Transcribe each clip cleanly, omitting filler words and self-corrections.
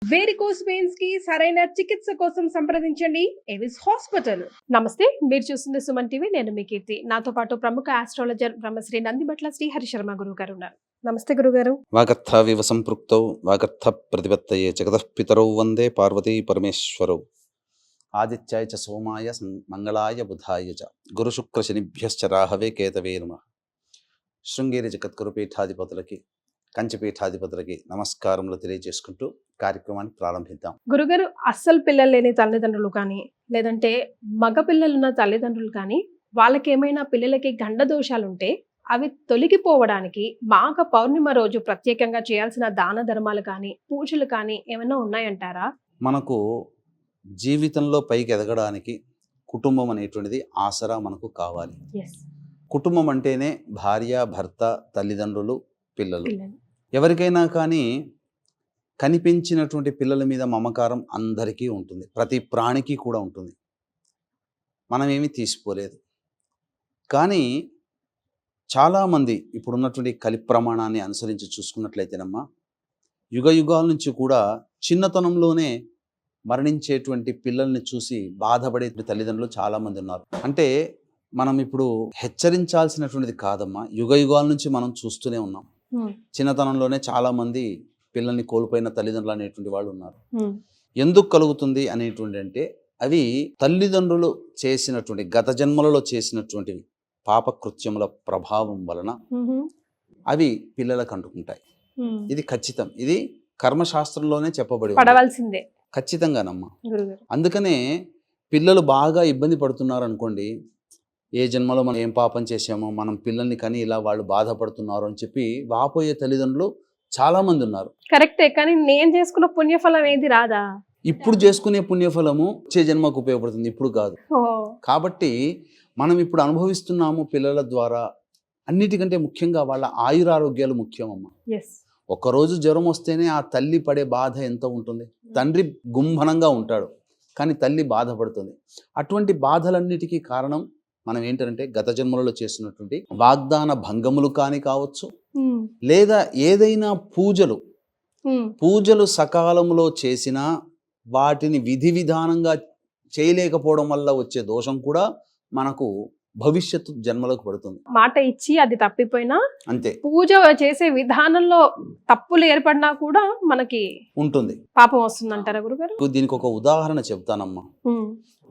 Varicose veins కి సరైన చికిత్స కోసం సంప్రదించండి ఎవిస్ హాస్పిటల్. నమస్తే, మీరు చూస్తుంది సుమన్ టీవీ. నేను మీ కీర్తి. నాతో పాటు ప్రముఖ ఆస్ట్రాలజర్ బ్రహ్మశ్రీ నందిబట్ల శ్రీహరి శర్మ గురువు గారు ఉన్నారు. నమస్తే గురుగారు. వాగర్థావివ సంపృక్తౌ వాగర్థ ప్రతిపత్తయే జగతః పితరౌ వందే పార్వతీ పరమేశ్వరౌ. ఆదిత్యాయ చ సోమాయ మంగళాయ బుధాయ చ గురు శుక్ర శనిభ్యశ్చ రాహవే కేతవే నమః. శృంగేరి జగద్గురు పీఠాధిపతులకి, కంచిపీఠాధిపతులకి నమస్కారములు తెలియజేసుకుంటూ కార్యక్రమాన్ని ప్రారంభిద్దాం. గురుగారు, అస్సలు పిల్లలు లేని తల్లిదండ్రులు కానీ, లేదంటే మగ పిల్లలున్న తల్లిదండ్రులు కానీ, వాళ్ళకి ఏమైనా పిల్లలకి గండ దోషాలుంటే అవి తొలగిపోవడానికి మాఘ పౌర్ణిమ రోజు ప్రత్యేకంగా చేయాల్సిన దాన ధర్మాలు కానీ, పూజలు కానీ ఏమైనా ఉన్నాయంటారా? మనకు జీవితంలో పైకి ఎదగడానికి కుటుంబం అనేటువంటిది ఆసరా మనకు కావాలి. కుటుంబం అంటేనే భార్య, భర్త, తల్లిదండ్రులు, పిల్లలు. ఎవరికైనా కానీ కనిపించినటువంటి పిల్లల మీద మమకారం అందరికీ ఉంటుంది, ప్రతి ప్రాణికి కూడా ఉంటుంది. మనమేమీ తీసిపోలేదు. కానీ చాలామంది ఇప్పుడున్నటువంటి కలి ప్రమాణాన్ని అనుసరించి చూసుకున్నట్లయితేనమ్మా, యుగ యుగాల నుంచి కూడా చిన్నతనంలోనే మరణించేటువంటి పిల్లల్ని చూసి బాధపడే తల్లిదండ్రులు చాలామంది ఉన్నారు. అంటే మనం ఇప్పుడు హెచ్చరించాల్సినటువంటిది కాదమ్మా, యుగ యుగాల నుంచి మనం చూస్తూనే ఉన్నాం. చిన్నతనంలోనే చాలామంది పిల్లల్ని కోల్పోయిన తల్లిదండ్రులు అనేటువంటి వాళ్ళు ఉన్నారు. ఎందుకు కలుగుతుంది అనేటువంటి అంటే, అవి తల్లిదండ్రులు చేసినటువంటి గత జన్మలలో చేసినటువంటివి పాపకృత్యముల ప్రభావం వలన అవి పిల్లలకు అంటుకుంటాయి. ఇది ఖచ్చితం. ఇది కర్మశాస్త్రంలోనే చెప్పబడి పడవలసిందే, ఖచ్చితంగానమ్మా. అందుకనే పిల్లలు బాగా ఇబ్బంది పడుతున్నారు అనుకోండి, ఏ జన్మలో మనం ఏం పాపం చేసామో, మనం పిల్లల్ని కని ఇలా వాళ్ళు బాధపడుతున్నారు అని చెప్పి వాపోయే తల్లిదండ్రులు చాలా మంది ఉన్నారు. కరెక్టే, కానీ నేను చేసుకున్న పుణ్యఫలం ఏది రాదా? ఇప్పుడు చేసుకునే పుణ్యఫలము వచ్చే జన్మకు ఉపయోగపడుతుంది, ఇప్పుడు కాదు. కాబట్టి మనం ఇప్పుడు అనుభవిస్తున్నాము పిల్లల ద్వారా. అన్నిటికంటే ముఖ్యంగా వాళ్ళ ఆయురారోగ్యాలు ముఖ్యమమ్మా. ఒక్కరోజు జ్వరం వస్తేనే ఆ తల్లి పడే బాధ ఎంత ఉంటుంది. తండ్రి గుంభనంగా ఉంటాడు, కానీ తల్లి బాధపడుతుంది. అటువంటి బాధలన్నిటికీ కారణం మనం ఏంటంటే గత జన్మలలో చేసినటువంటి వాగ్దాన భంగములు కానీ కావచ్చు, లేదా ఏదైనా పూజలు సకాలంలో చేసినా వాటిని విధి విధానంగా చేయలేకపోవడం వల్ల వచ్చే దోషం కూడా మనకు భవిష్యత్తు జన్మలకు పడుతుంది. మాట ఇచ్చి అది తప్పిపోయినా అంతే, పూజ చేసే విధానంలో తప్పులు ఏర్పడినా కూడా మనకి ఉంటుంది, పాపం వస్తుందంటారా గురుగారు? దీనికి ఒక ఉదాహరణ చెప్తానమ్మా.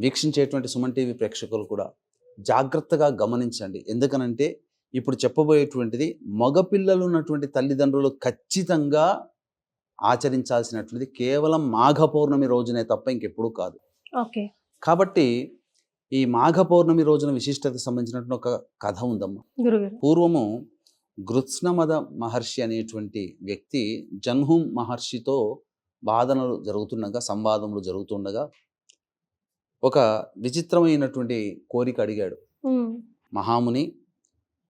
వీక్షించేటువంటి సుమన్ టీవీ ప్రేక్షకులు కూడా జాగ్రత్తగా గమనించండి. ఎందుకనంటే ఇప్పుడు చెప్పబోయేటువంటిది మగపిల్లలు ఉన్నటువంటి తల్లిదండ్రులు ఖచ్చితంగా ఆచరించాల్సినటువంటిది కేవలం మాఘ పౌర్ణమి రోజునే తప్ప ఇంకెప్పుడు కాదు. కాబట్టి ఈ మాఘ పౌర్ణమి రోజున విశిష్టతకు సంబంధించినటువంటి ఒక కథ ఉందమ్మా. పూర్వము గృత్స్నమద మహర్షి అనేటువంటి వ్యక్తి జన్హుం మహర్షితో సంవాదములు జరుగుతుండగా ఒక విచిత్రమైనటువంటి కోరిక అడిగాడు. మహాముని,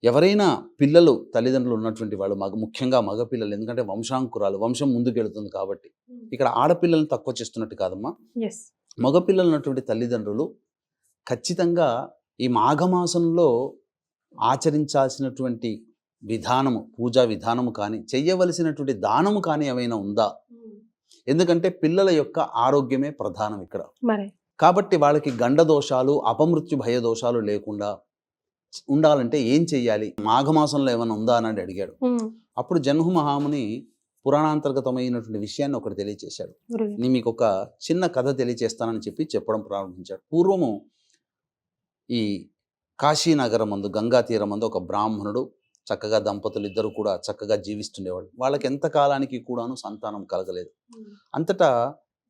ఎవరైనా పిల్లలు తల్లిదండ్రులు ఉన్నటువంటి వాళ్ళు, ముఖ్యంగా మగపిల్లలు, ఎందుకంటే వంశాంకురాలు, వంశం ముందుకెళ్తుంది కాబట్టి ఇక్కడ ఆడపిల్లలను తక్కువ చేస్తున్నట్టు కాదమ్మా. మగపిల్లలు ఉన్నటువంటి తల్లిదండ్రులు ఖచ్చితంగా ఈ మాఘమాసంలో ఆచరించాల్సినటువంటి విధానము, పూజా విధానము కానీ, చెయ్యవలసినటువంటి దానము కానీ ఏమైనా ఉందా? ఎందుకంటే పిల్లల యొక్క ఆరోగ్యమే ప్రధానం ఇక్కడ. కాబట్టి వాళ్ళకి గండ దోషాలు, అపమృత్యు భయ దోషాలు లేకుండా ఉండాలంటే ఏం చెయ్యాలి, మాఘమాసంలో ఏమైనా ఉందా అని అడిగాడు. అప్పుడు జన్హు మహాముని పురాణాంతర్గతమైనటువంటి విషయాన్ని ఒకటి తెలియచేశాడు. నేను మీకు ఒక చిన్న కథ తెలియచేస్తానని చెప్పడం ప్రారంభించాడు. పూర్వము ఈ కాశీనగరం మందు, గంగా తీరం మందు ఒక బ్రాహ్మణుడు, చక్కగా దంపతులు ఇద్దరు కూడా చక్కగా జీవిస్తుండేవాడు. వాళ్ళకి ఎంత కాలానికి కూడాను సంతానం కలగలేదు. అంతటా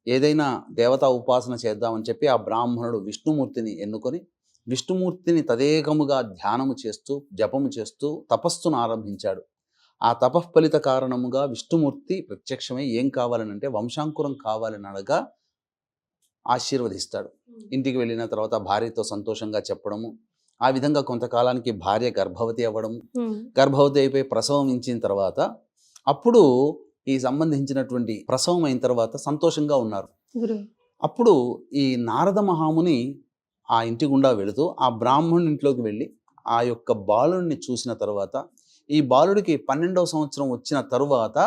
ఏదైనా దేవతా ఉపాసన చేద్దామని చెప్పి ఆ బ్రాహ్మణుడు విష్ణుమూర్తిని ఎన్నుకొని, విష్ణుమూర్తిని తదేకముగా ధ్యానము చేస్తూ, జపము చేస్తూ తపస్సును ఆరంభించాడు. ఆ తపఃఫలిత కారణముగా విష్ణుమూర్తి ప్రత్యక్షమై ఏం కావాలనంటే వంశాంకురం కావాలని అనగా ఆశీర్వదిస్తాడు. ఇంటికి వెళ్ళిన తర్వాత భార్యతో సంతోషంగా చెప్పడము, ఆ విధంగా కొంతకాలానికి భార్య గర్భవతి అవ్వడము, గర్భవతి అయిపోయి ప్రసవం ఇచ్చిన తర్వాత అప్పుడు ఈ సంబంధించినటువంటి ప్రసవం అయిన తర్వాత సంతోషంగా ఉన్నారు. అప్పుడు ఈ నారద మహాముని ఆ ఇంటి గుండా వెళుతూ ఆ బ్రాహ్మణుని ఇంట్లోకి వెళ్ళి ఆ యొక్క బాలుడిని చూసిన తర్వాత, ఈ బాలుడికి 12వ సంవత్సరం వచ్చిన తరువాత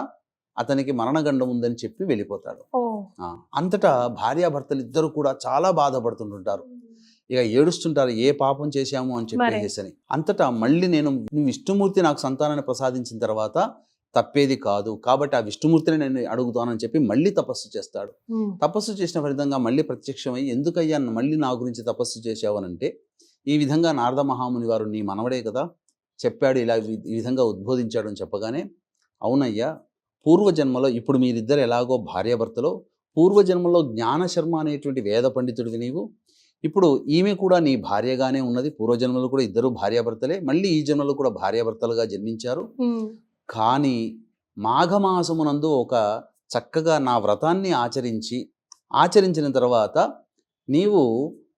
అతనికి మరణగండం ఉందని చెప్పి వెళ్ళిపోతాడు. ఓ అంతటా భార్యాభర్తలు ఇద్దరు కూడా చాలా బాధపడుతుంటుంటారు. ఇక ఏడుస్తుంటారు, ఏ పాపం చేశాము అని చెప్పేసి. అంతటా మళ్ళీ నువ్వు విష్ణుమూర్తి నాకు సంతానాన్ని ప్రసాదించిన తర్వాత తప్పేది కాదు, కాబట్టి ఆ విష్ణుమూర్తిని నేను అడుగుతానని చెప్పి మళ్ళీ తపస్సు చేస్తాడు. తపస్సు చేసిన ఫలితంగా మళ్ళీ ప్రత్యక్షమై, ఎందుకయ్యా మళ్ళీ నా గురించి తపస్సు చేశావనంటే, ఈ విధంగా నారద మహాముని వారు నీ మనవడే కదా చెప్పాడు, ఇలా ఈ విధంగా ఉద్బోధించాడు అని చెప్పగానే, అవునయ్యా, పూర్వజన్మలో ఇప్పుడు మీరిద్దరు ఎలాగో భార్యాభర్తలో, పూర్వజన్మలో జ్ఞానశర్మ అనేటువంటి వేద పండితుడివి నీవు, ఇప్పుడు ఈమె కూడా నీ భార్యగానే ఉన్నది, పూర్వజన్మలో కూడా ఇద్దరు భార్యాభర్తలే, మళ్ళీ ఈ జన్మలో కూడా భార్యాభర్తలుగా జన్మించారు. కానీ మాఘమాసమునందు ఒక చక్కగా నా వ్రతాన్ని ఆచరించిన తర్వాత నీవు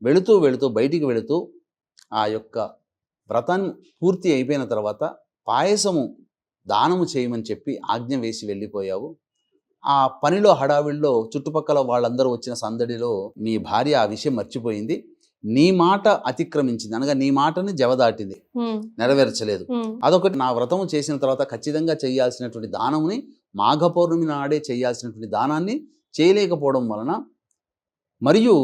వెళుతూ వెళుతూ బయటికి వెళుతూ ఆ యొక్క వ్రతాన్ని పూర్తి అయిపోయిన తర్వాత పాయసము దానము చేయమని చెప్పి ఆజ్ఞ వేసి వెళ్ళిపోయావు. ఆ పనిలో హడావిడిలో చుట్టుపక్కల వాళ్ళందరూ వచ్చిన సందడిలో మీ భార్య ఆ విషయం మర్చిపోయింది, నీ మాట అతిక్రమించింది, అనగా నీ మాటని జవదాటింది, నెరవేర్చలేదు. అదొకటి. నా వ్రతము చేసిన తర్వాత ఖచ్చితంగా చేయాల్సినటువంటి దానముని, మాఘ పౌర్ణమి నాడే చేయాల్సినటువంటి దానాన్ని చేయలేకపోవడం వలన, మరియు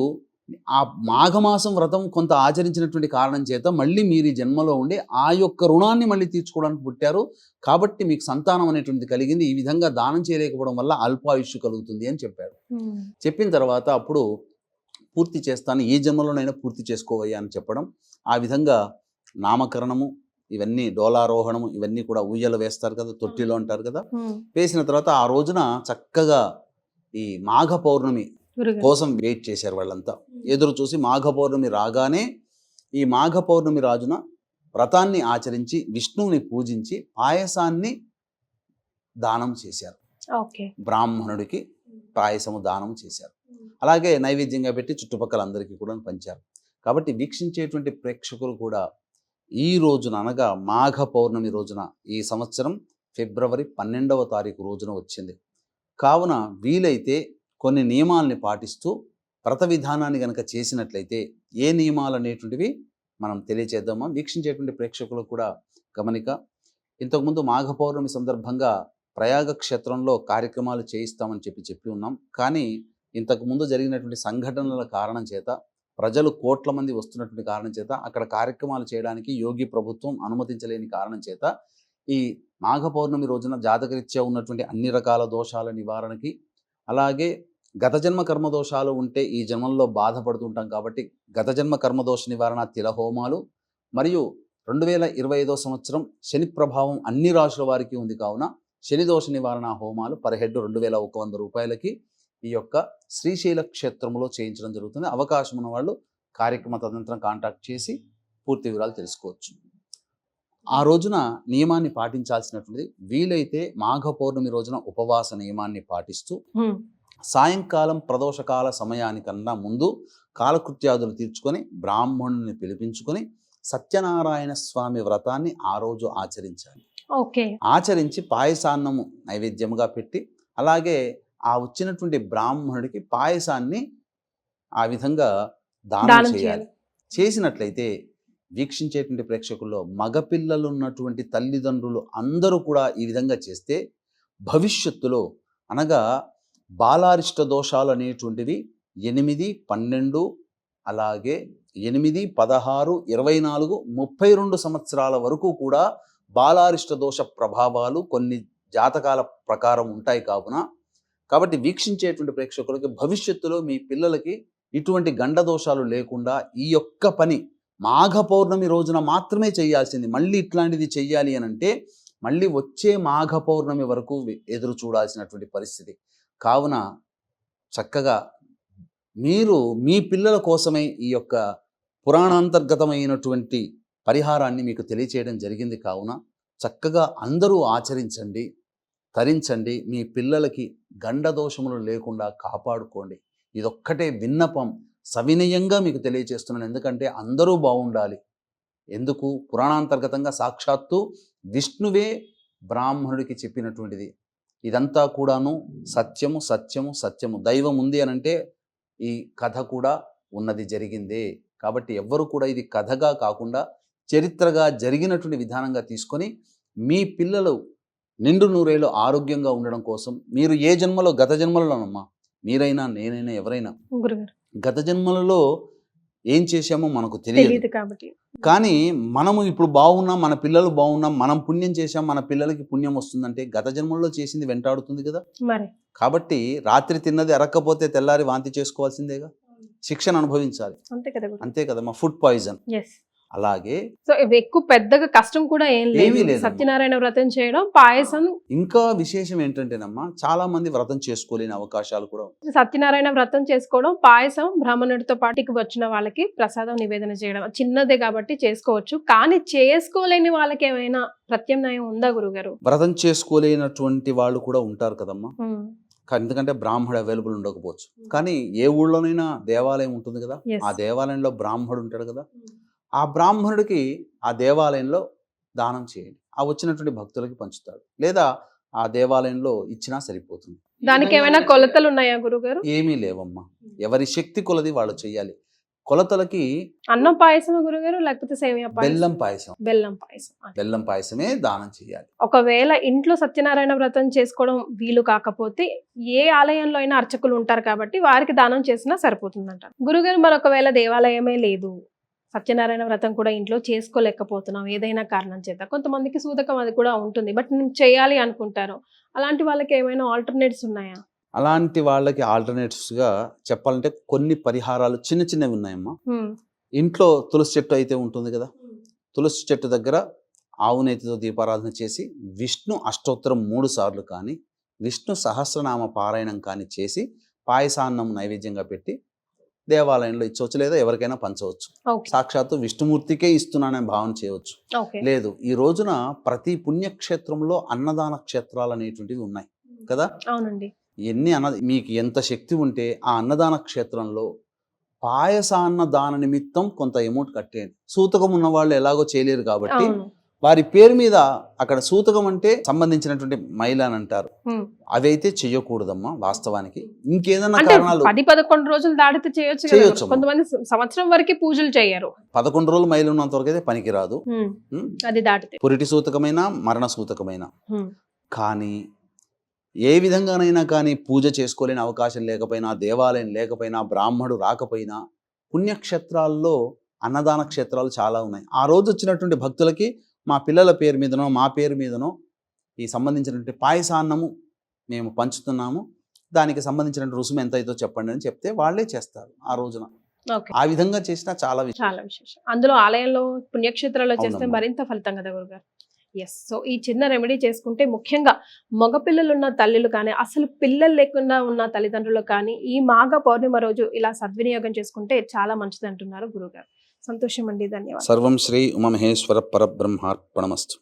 ఆ మాఘమాసం వ్రతం కొంత ఆచరించినటువంటి కారణం చేత మళ్ళీ మీరు ఈ జన్మలో ఉండి ఆ యొక్క రుణాన్ని మళ్ళీ తీర్చుకోవడానికి పుట్టారు, కాబట్టి మీకు సంతానం అనేటువంటిది కలిగింది, ఈ విధంగా దానం చేయలేకపోవడం వల్ల అల్పాయుష్యు కలుగుతుంది అని చెప్పాడు. చెప్పిన తర్వాత అప్పుడు పూర్తి చేస్తాను, ఈ జన్మలోనైనా పూర్తి చేసుకోవయ్యా అని చెప్పడం. ఆ విధంగా నామకరణము, ఇవన్నీ డోలారోహణము, ఇవన్నీ కూడా ఊయ్యల వేస్తారు కదా, తొట్టిలో అంటారు కదా, వేసిన తర్వాత ఆ రోజున చక్కగా ఈ మాఘ పౌర్ణమి కోసం వెయిట్ చేశారు వాళ్ళంతా, ఎదురు చూసి. మాఘ పౌర్ణమి రాగానే ఈ మాఘ పౌర్ణమి రాజున వ్రతాన్ని ఆచరించి విష్ణువుని పూజించి పాయసాన్ని దానం చేశారు. బ్రాహ్మణుడికి పాయసము దానం చేశారు. అలాగే నైవేద్యంగా పెట్టి చుట్టుపక్కల అందరికీ కూడా పంచారు. కాబట్టి వీక్షించేటువంటి ప్రేక్షకులు కూడా ఈ రోజున, అనగా మాఘ పౌర్ణమి రోజున, ఈ సంవత్సరం ఫిబ్రవరి 12వ తారీఖు రోజున వచ్చింది కావున వీలైతే కొన్ని నియమాలని పాటిస్తూ వ్రత విధానాన్ని కనుక చేసినట్లయితే, ఏ నియమాలు అనేటువంటివి మనం తెలియచేద్దామా వీక్షించేటువంటి ప్రేక్షకులకు కూడా గమనిక. ఇంతకుముందు మాఘ పౌర్ణమి సందర్భంగా ప్రయాగ క్షేత్రంలో కార్యక్రమాలు చేయిస్తామని చెప్పి ఉన్నాం. కానీ ఇంతకుముందు జరిగినటువంటి సంఘటనల కారణం చేత, ప్రజలు కోట్ల మంది వస్తున్నటువంటి కారణం చేత, అక్కడ కార్యక్రమాలు చేయడానికి యోగి ప్రభుత్వం అనుమతించలేని కారణం చేత, ఈ మాఘ పౌర్ణమి రోజున జాతకరీత్యా ఉన్నటువంటి అన్ని రకాల దోషాల నివారణకి, అలాగే గత జన్మ కర్మదోషాలు ఉంటే ఈ జన్మల్లో బాధపడుతుంటాం కాబట్టి గత జన్మ కర్మదోష నివారణ తిలహోమాలు, మరియు 2025వ సంవత్సరం శని ప్రభావం అన్ని రాశుల వారికి ఉంది కావున శని దోష నివారణ హోమాలు పర్ హెడ్ 2100 రూపాయలకి ఈ యొక్క శ్రీశైల క్షేత్రంలో చేయించడం జరుగుతుంది. అవకాశం ఉన్న వాళ్ళు కార్యక్రమ తదనంతరం కాంటాక్ట్ చేసి పూర్తి వివరాలు తెలుసుకోవచ్చు. ఆ రోజున నియమాన్ని పాటించాల్సినటువంటిది, వీలైతే మాఘ పౌర్ణమి రోజున ఉపవాస నియమాన్ని పాటిస్తూ సాయంకాలం ప్రదోషకాల సమయానికన్నా ముందు కాలకృత్యాదులు తీర్చుకొని బ్రాహ్మణుని పిలిపించుకొని సత్యనారాయణ స్వామి వ్రతాన్ని ఆ రోజు ఆచరించాలి. ఆచరించి పాయసాన్నము నైవేద్యముగా పెట్టి, అలాగే ఆ వచ్చినటువంటి బ్రాహ్మణుడికి పాయసాన్ని ఆ విధంగా దానం చేయాలి. చేసినట్లయితే వీక్షించేటువంటి ప్రేక్షకుల్లో మగపిల్లలు ఉన్నటువంటి తల్లిదండ్రులు అందరూ కూడా ఈ విధంగా చేస్తే భవిష్యత్తులో, అనగా బాలారిష్ట దోషాలు అనేటువంటివి 8, 12, అలాగే 8, 16, 24, 32 సంవత్సరాల వరకు కూడా బాలారిష్ట దోష ప్రభావాలు కొన్ని జాతకాల ప్రకారం ఉంటాయి కాబట్టి వీక్షించేటువంటి ప్రేక్షకులకి భవిష్యత్తులో మీ పిల్లలకి ఇటువంటి గండ దోషాలు లేకుండా ఈ యొక్క పని మాఘ పౌర్ణమి రోజున మాత్రమే చేయాల్సింది. మళ్ళీ ఇట్లాంటిది చెయ్యాలి అని అంటే మళ్ళీ వచ్చే మాఘ పౌర్ణమి వరకు ఎదురు చూడాల్సినటువంటి పరిస్థితి. కావున చక్కగా మీరు మీ పిల్లల కోసమే ఈ యొక్క పురాణాంతర్గతమైనటువంటి పరిహారాన్ని మీకు తెలియచేయడం జరిగింది. కావున చక్కగా అందరూ ఆచరించండి, తరించండి, మీ పిల్లలకి గండదోషములు లేకుండా కాపాడుకోండి. ఇదొక్కటే విన్నపం, సవినయంగా మీకు తెలియచేస్తున్నాను. ఎందుకంటే అందరూ బాగుండాలి. ఎందుకు? పురాణాంతర్గతంగా సాక్షాత్తు విష్ణువే బ్రాహ్మణుడికి చెప్పినటువంటిది. ఇదంతా కూడాను సత్యము సత్యము సత్యము. దైవం ఉంది అనంటే ఈ కథ కూడా ఉన్నది, జరిగిందే. కాబట్టి ఎవ్వరు కూడా ఇది కథగా కాకుండా చరిత్రగా జరిగినటువంటి విధానంగా తీసుకొని మీ పిల్లలు నిండు నూరేళ్ళు ఆరోగ్యంగా ఉండడం కోసం మీరు ఏ జన్మలో, గత జన్మలోనమ్మా, మీరైనా నేనైనా ఎవరైనా గురుగారు గత జన్మలలో ఏం చేశామో మనకు తెలియదు. తెలియదు కాబట్టి కానీ మనము ఇప్పుడు బాగున్నాం, మన పిల్లలు బాగున్నాం, మనం పుణ్యం చేశాం, మన పిల్లలకి పుణ్యం వస్తుందంటే గత జన్మల్లో చేసింది వెంటాడుతుంది కదా. మరి కాబట్టి రాత్రి తిన్నది అరక్కపోతే తెల్లారి వాంతి చేసుకోవాల్సిందేగా, శిక్షణ అనుభవించాలి. అంతే కదా గురుగారు. అంతే కదమ్మా, ఫుడ్ పాయిజన్. ఎస్. అలాగే సో ఇవి ఎక్కువ పెద్దగా కష్టం కూడా ఏం ఏమీ లేదు. లేదమ్మా. సత్యనారాయణ వ్రతం చేయడం, పాయసం. ఇంకా విశేషం ఏంటంటేనమ్మా, చాలా మంది వ్రతం చేసుకోలేని అవకాశాలు కూడా ఉన్నాయి. సత్యనారాయణ వ్రతం చేసుకోవడం, పాయసం, బ్రాహ్మణుడితో పాటికి వచ్చిన వాళ్ళకి ప్రసాదం నివేదన చేయడం చిన్నదే కాబట్టి చేసుకోవచ్చు. కానీ చేసుకోలేని వాళ్ళకి ఏమైనా ప్రత్యామ్నాయం ఉందా గురుగారు? వ్రతం చేసుకోలేనటువంటి వాళ్ళు కూడా ఉంటారు కదమ్మా. ఎందుకంటే బ్రాహ్మడు అవైలబుల్ ఉండకపోవచ్చు. కానీ ఏ ఊళ్ళోనైనా దేవాలయం ఉంటుంది కదా, Yes. ఆ దేవాలయంలో బ్రాహ్మడు ఉంటాడు కదా, ఆ బ్రాహ్మణుడికి ఆ దేవాలయంలో దానం చేయండి, ఆ వచ్చినటువంటి భక్తులకి పంచుతాడు, లేదా ఆ దేవాలయంలో ఇచ్చినా సరిపోతుంది. దానికి ఏమైనా కొలతలు ఉన్నాయా గురుగారు? ఏమీ లేవమ్మా, ఎవరి శక్తి కొలది వాళ్ళు చేయాలి. కొలతలకి అన్నం పాయసం గురుగారు, లేకపోతే సేమియా పాయసం? బెల్లం పాయసం, బెల్లం పాయసం. బెల్లం పాయసమే దానం చేయాలి. ఒకవేళ ఇంట్లో సత్యనారాయణ వ్రతం చేసుకోవడం వీలు కాకపోతే ఏ ఆలయంలో అయినా అర్చకులు ఉంటారు కాబట్టి వారికి దానం చేసినా సరిపోతుందంట గురుగారు. మరి ఒకవేళ దేవాలయమే లేదు, సత్యనారాయణ వ్రతం కూడా ఇంట్లో చేసుకోలేకపోతున్నాం ఏదైనా కారణం చేత, కొంతమందికి సూతకం అది కూడా ఉంటుంది, బట్ నేను చేయాలి అనుకుంటారు, అలాంటి వాళ్ళకి ఏమైనా ఆల్టర్నేట్స్ ఉన్నాయా? అలాంటి వాళ్ళకి ఆల్టర్నేటివ్స్గా చెప్పాలంటే కొన్ని పరిహారాలు చిన్న చిన్నవి ఉన్నాయమ్మా. ఇంట్లో తులసి చెట్టు అయితే ఉంటుంది కదా, తులసి చెట్టు దగ్గర ఆవు నేతితో దీపారాధన చేసి విష్ణు అష్టోత్తరం 3 సార్లు కానీ, విష్ణు సహస్రనామ పారాయణం కానీ చేసి పాయసాన్నం నైవేద్యంగా పెట్టి దేవాలయంలో ఇచ్చవచ్చు, లేదా ఎవరికైనా పంచవచ్చు. ఓకే. సాక్షాత్తు విష్ణుమూర్తికే ఇస్తున్నానని భావన చేయవచ్చు. ఓకే. లేదు, ఈ రోజున ప్రతి పుణ్యక్షేత్రంలో అన్నదాన క్షేత్రాలు అనేటువంటివి ఉన్నాయి కదా. అవునండి. మీకు ఎంత శక్తి ఉంటే ఆ అన్నదాన క్షేత్రంలో పాయసాన్న దాన నిమిత్తం కొంత అమౌంట్ కట్టేయండి. సూతకం ఉన్న వాళ్ళు ఎలాగో చేయలేరు కాబట్టి అవును. వారి పేరు మీద అక్కడ సూతకం అంటే సంబంధించినటువంటి మైలు అని అంటారు, అవి అయితే చెయ్యకూడదమ్మా వాస్తవానికి. ఇంకేదన్నా అంటే కారణాలు 10-11 రోజులు దాటితే చేయొచ్చు కదా. చేయొచ్చు. కొంతమంది సంవత్సరం వరకు పూజలు చేయరు. 11 రోజులు మైలు ఉన్నంత వరకు అయితే పనికిరాదు. అది దాటితే పురిటి సూతకమైన మరణ సూతకమైన. ఉమ్. కానీ ఏ విధంగానైనా కానీ పూజ చేసుకోలేని అవకాశం లేకపోయినా, దేవాలయం లేకపోయినా, బ్రాహ్మడు రాకపోయినా, పుణ్యక్షేత్రాల్లో అన్నదాన క్షేత్రాలు చాలా ఉన్నాయి. ఆ రోజు వచ్చినటువంటి భక్తులకి మా పిల్లల పేరు మీదనో మా పేరు మీదనో ఈ సంబంధించినటువంటి పాయసాన్నము మేము పంచుతున్నాము, దానికి సంబంధించినటువంటి రుసుము ఎంత అవుతుందో చెప్పండి అని చెప్తే వాళ్ళే చేస్తారు ఆ రోజున. ఓకే. ఆ విధంగా చేసినా చాలా చాలా విశేషం. అందులో ఆలయంలో పుణ్యక్షేత్రాల్లో చేస్తే అవునమ్మా. మరింత ఫలితం కదా గురుగారు. ఎస్. సో ఈ చిన్న రెమెడీ చేసుకుంటే ముఖ్యంగా మగపిల్లలు ఉన్న తల్లులు కానీ, అసలు పిల్లలు లేకుండా ఉన్న తల్లిదండ్రులు కానీ ఈ మాఘ పౌర్ణిమ రోజు ఇలా సద్వినియోగం చేసుకుంటే చాలా మంచిది అంటున్నారు గురుగారు. సంతోషం అండి, ధన్యవాదాలు. సర్వం శ్రీ ఉమామహేశ్వర పరబ్రహ్మార్పణమస్తు.